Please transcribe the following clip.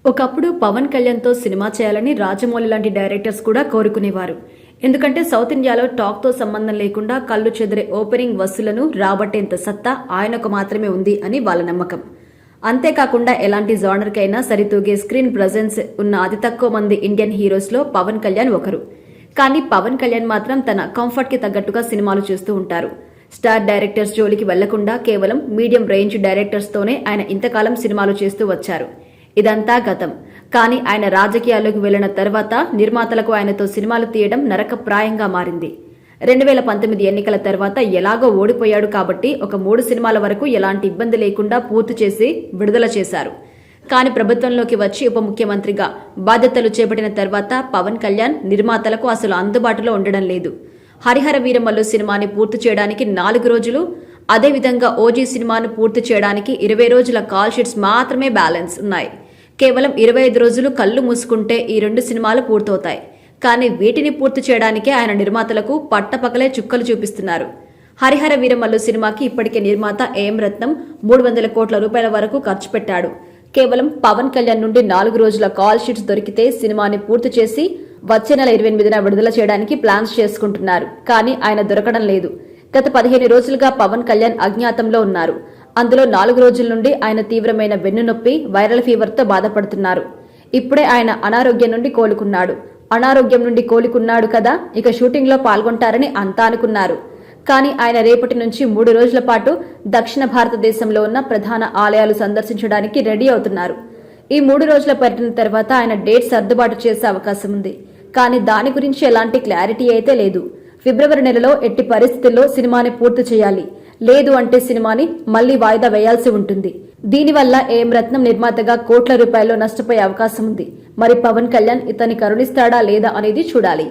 ఒకప్పుడు పవన్ కళ్యాణ్తో సినిమా చేయాలని రాజమౌళి లాంటి డైరెక్టర్స్ కూడా కోరుకునేవారు. ఎందుకంటే సౌత్ ఇండియాలో టాక్తో సంబంధం లేకుండా కళ్ళు చెదిరే ఓపెనింగ్ వసూలను రాబట్టేంత సత్తా ఆయనకు మాత్రమే ఉంది అని వాళ్ళ నమ్మకం. అంతేకాకుండా ఎలాంటి జానర్కైనా సరితూగే స్క్రీన్ ప్రెజెన్స్ ఉన్న అతి తక్కువ మంది ఇండియన్ హీరోస్లో పవన్ కళ్యాణ్ ఒకరు. కానీ పవన్ కళ్యాణ్ మాత్రం తన కంఫర్ట్కి తగ్గట్టుగా సినిమాలు చేస్తూ ఉంటారు. స్టార్ డైరెక్టర్స్ జోలికి వెళ్లకుండా కేవలం మీడియం రేంజ్ డైరెక్టర్స్తోనే ఆయన ఇంతకాలం సినిమాలు చేస్తూ వచ్చారు. ఇదంతా గతం. కానీ ఆయన రాజకీయాల్లోకి వెళ్లిన తర్వాత నిర్మాతలకు ఆయనతో సినిమాలు తీయడం నరకప్రాయంగా మారింది. 2019 ఎన్నికల తర్వాత ఎలాగో ఓడిపోయాడు కాబట్టి ఒక 3 సినిమాల వరకు ఎలాంటి ఇబ్బంది లేకుండా పూర్తి చేసి విడుదల చేశారు. కానీ ప్రభుత్వంలోకి వచ్చి ఉప ముఖ్యమంత్రిగా బాధ్యతలు చేపట్టిన తర్వాత పవన్ కళ్యాణ్ నిర్మాతలకు అసలు అందుబాటులో ఉండడం లేదు. హరిహర వీరమల్లు సినిమాని పూర్తి చేయడానికి 4 రోజులు, అదేవిధంగా ఓజీ సినిమాను పూర్తి చేయడానికి 20 రోజుల కాల్ షీట్స్ మాత్రమే బ్యాలెన్స్ ఉన్నాయి. కేవలం 25 రోజులు కళ్ళు మూసుకుంటే ఈ 2 సినిమాలు పూర్తవుతాయి. కానీ వీటిని పూర్తి చేయడానికే ఆయన నిర్మాతలకు పట్టపగలే చుక్కలు చూపిస్తున్నారు. హరిహర వీరమల్లు సినిమాకి ఇప్పటికే నిర్మాత ఏఎం రత్నం 300 కోట్ల రూపాయల వరకు ఖర్చు పెట్టాడు. కేవలం పవన్ కళ్యాణ్ నుండి 4 రోజుల కాల్ షీట్స్ దొరికితే సినిమాని పూర్తి చేసి వచ్చే నెల 28న విడుదల చేయడానికి ప్లాన్స్ చేసుకుంటున్నారు. కానీ ఆయన దొరకడం లేదు. గత 15 రోజులుగా పవన్ కళ్యాణ్ అజ్ఞాతంలో ఉన్నారు. అందులో 4 రోజుల నుండి ఆయన తీవ్రమైన వెన్నునొప్పి, వైరల్ ఫీవర్తో బాధపడుతున్నారు. ఇప్పుడే ఆయన అనారోగ్యం నుండి కోలుకున్నాడు. అనారోగ్యం నుండి కోలుకున్నాడు కదా, ఇక షూటింగ్లో పాల్గొంటారని అంతా అనుకున్నారు. కానీ ఆయన రేపటి నుంచి 3 రోజుల పాటు దక్షిణ భారతదేశంలో ఉన్న ప్రధాన ఆలయాలు సందర్శించడానికి రెడీ అవుతున్నారు. ఈ 3 రోజుల పర్యటన తర్వాత ఆయన డేట్ సర్దుబాటు చేసే అవకాశం ఉంది. కానీ దాని గురించి ఎలాంటి క్లారిటీ అయితే లేదు. ఫిబ్రవరి నెలలో ఎట్టి పరిస్థితుల్లో సినిమాని పూర్తి చేయాలి, లేదు అంటే సినిమాని మళ్లీ వాయిదా వేయాల్సి ఉంటుంది. దీనివల్ల ఏఎం రత్నం నిర్మాతగా కోట్ల రూపాయలు నష్టపోయే అవకాశం ఉంది. మరి పవన్ కళ్యాణ్ ఇతన్ని కరుణిస్తాడా లేదా అనేది చూడాలి.